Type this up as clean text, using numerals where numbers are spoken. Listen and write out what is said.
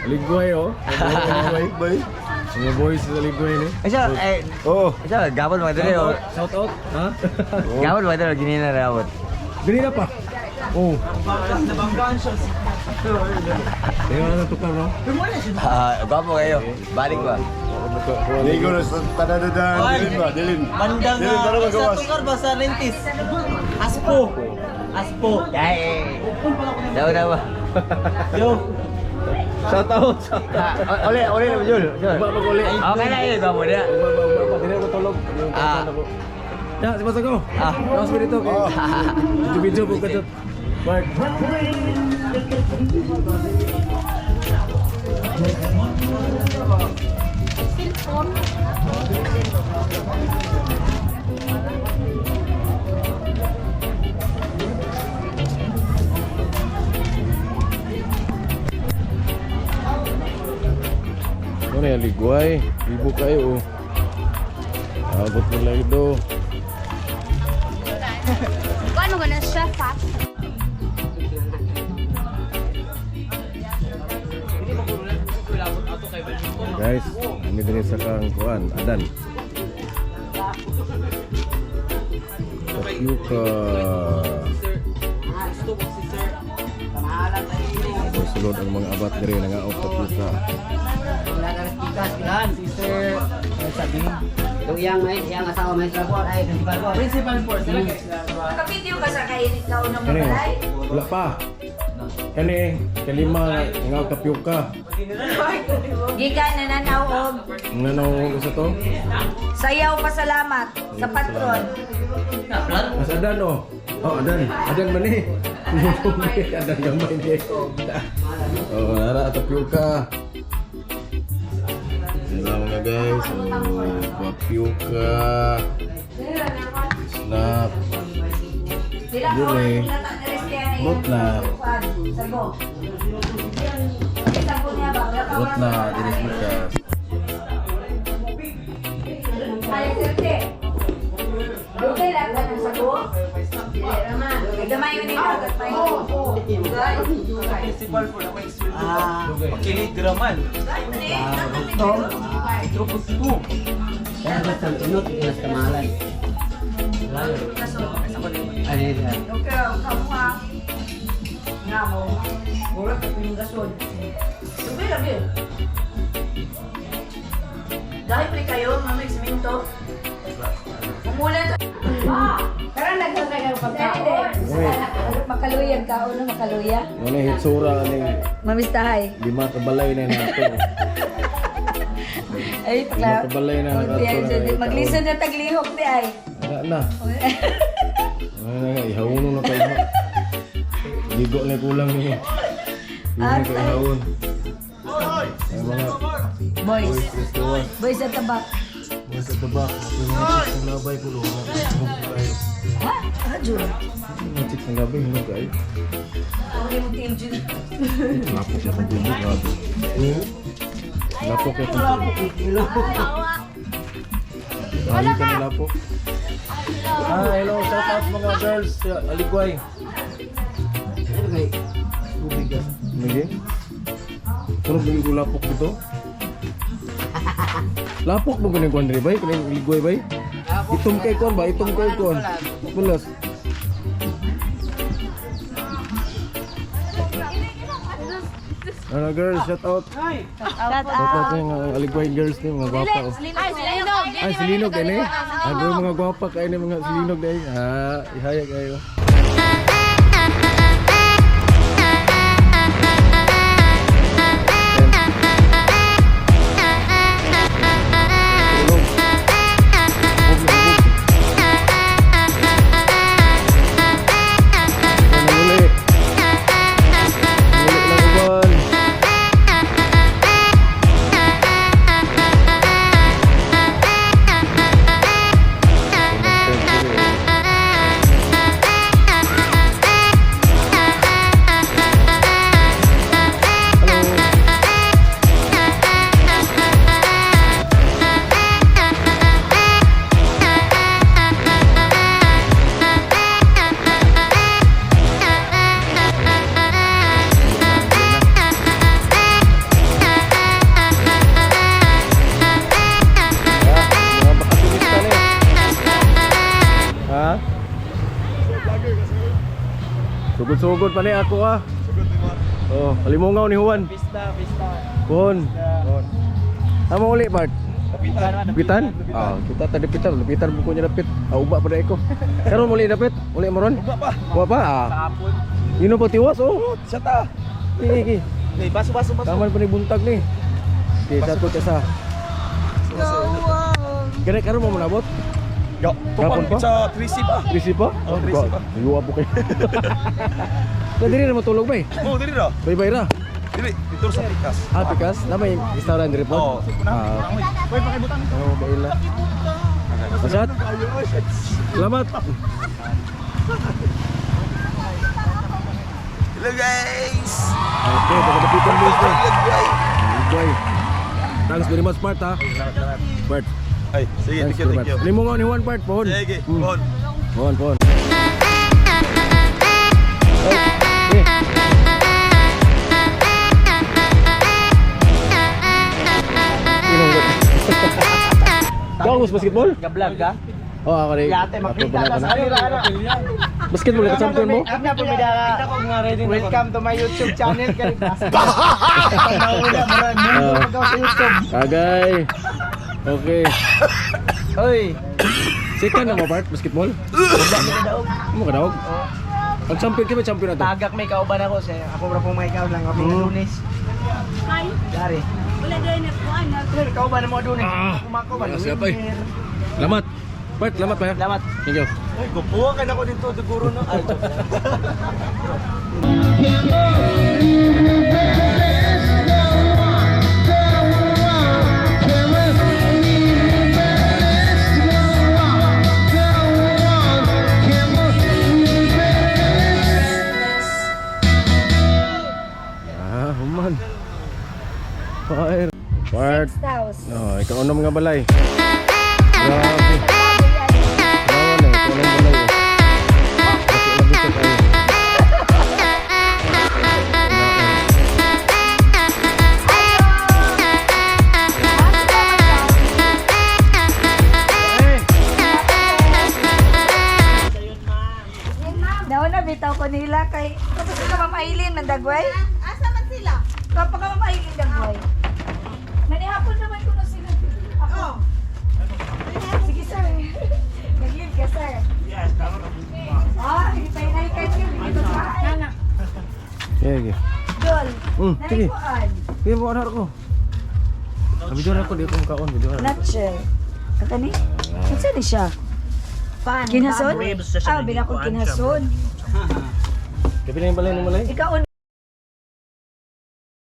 Ligway oh. Ligway. Mga boys sa Ligway ni. Siya, Oh. siya, gabon mo dali oh. Shout out. Ha? Gabon mo dali, gini na rabot. Dili na pa. Oh. Tingnan na tukar no. Gwapo kayo. Balik ba? Ligo na sa tadadadan. Dilin ba? Dilin. Bandang Dilin tara sa magawas. tukar ba sa Lentis? Aspo. Aspo. Ay. Daw ba? Yo. Shout out. Ole na Jul. Mag-uli. Okay na yun, gwapo na. Dili ko tulog. Ah. Ya, si Pasag ko. Ah. Mas dito ko. Video po kadto. Mark. Ano yan, ligway? Libo kayo. Abot nila ito. Paano ka na siya, Pat? Guys, kami din sa kangkuan, Adan. Tapioca. Sulod ang mga abat diri nangaot tapioca. Wala ka respikas bilan, sister. Ay sabi. Yang may yang asawa may trabaho ay principal force. Kapityo ka sa kainit ka unang Kani, mabalay? wala pa. Kani, kalima nangaot tapioca. Gikan na nanaw og Ang nanaw sa to? sayaw pasalamat sa patron. Mas Adan oh. Oh, Adan. Adan man eh. Adan gamay ni. Oh, nara tapioca. Hello mga guys. Oh, tapioca. Snap. Dili. Botlak. Botlak. Dili smikas. Okay lang ka ng sago? Gamay yun yung dagat pa yun. Kiligraman. Kaya basta unot ilas kamalan. Ay, ay. Okay, kamuha. Nga mo. Mura ka yung gasol. Sabi lang yun. Dahil pa kayo, mamay siminto. Umulan. Karang nagsasagal pa kaon. Makaluyag kaon na makaluya. Ano yung hitsura ni Mamistahay. lima kabalay na nato. Ay, Lima kabalay na nato. Maglisod na taglihok di ay. Wala na. Ano nga, ihawon na kayo. Ligo na kulang niyo. Hindi na kayo ihawon. Ay mga Boys. Kristuwas. Boys sa tabak. Mga sa tabak. Mga labay ko lo. Ha? Radyo. Mga chicks ng labay. Hinog kayo. Hindi mo team Jun. Lapok na pag-ibig. Lapok na pag-ibig. Hali ka na lapok. Ah, hello. Shout out mga girls sa Aligway. Sige. Turog na yung lapok dito. Lapok mo ganyan kuwan rin ba? Kanang Aligway ba? Itom kay kuwan ba? Itom kay kuwan. Pulas. Ano girls, shout out. Shout out sa mga Aligway girls ni mga gwapa. Oh. Ay, silinog yan eh. Agro mga gwapa kayo ni mga silinog na eh. Ah, ihaya kayo. Sugod-sugod pa ni ako ah. Oh, kalimungaw ni Juan. Pista. Juan. Amo uli part. Lapitan? Ah, kita tadi pitan, lapitan bukunya dapit. Ah, uba pada eko. Karon muli dapit, uli maron. Uba pa. Ah. Kapon. Ino pa tiwas oh. Sata. Iki. Baso. Taman pa ni buntag ni. Okay, satu kesa. Kira karon mo manabot? Yo, Kapon pa? sa 3C pa. Risi pa? Oh, risi pa. Liwa po kayo. Diri na matulog ba eh? Oh, diri ra. Bye-bye ra. Dili, dito sa Pikas. Ah, Pikas? Na may restaurant diri po? Oh, Ah, Hoy, pakibutan. oh, baila. Masat? Selamat. Hello guys. Okay, pagkadapitan boys na. Hello guys. Igway. Thanks very much, Part, ha? Part. Ay, sige, Thanks thank very you, much. thank you. Limo nga ni Juan, Part, pohon. Sige, Mm. bon. Pohon, pohon. Okay. Ikaw, mas basketball? Ga-vlog ka? Oo, ako rin. Yate, makita ka sa kanila. Basketball, ka-champion mo? Kapna po bida welcome to my YouTube channel. Nauna, marami ko sa YouTube. Kagay. Okay. Hoy, Second na mo, Part, basketball? Ano ka daog? Ang champion, kaya champion na to? tagak may kauban ako. Ako ra pong may kauban lang. Kami Hmm. Lunes. Hi. Dari. Wala din na kuan na. Pero kauban mo Lunes. Ah. Kumakauban. Wala siya pa eh. Lamat. Part, lamat pa. Salamat. Thank you. Ay, gupuha ka na ko dito, siguro no. Ay, Ah, human. Fire. Part. House. Oh, ikaw na mga balay. Grabe. Grabe na, ikaw na balay. Kasi labis ka tayo. Nauna bitaw ko nila kay kapag ka mamailin ng dagway. Asa man sila? Kapag ka mamailin dagway. Manihapon naman ko na sila. Ako. Sige sir. Nag-leave ka sir. Yes, tama na. Hindi tayo naikan yun. Dito sa anak. Sige. Dol. Sige. Nalikuan. Sige mo anak ko. Video na ako dito kung kaon. Video na. Nutshell. Kata ni? Saan ni siya? Kinhason? Ah, binakon kinhason. Kapi na yung balay ng malay. Ikaw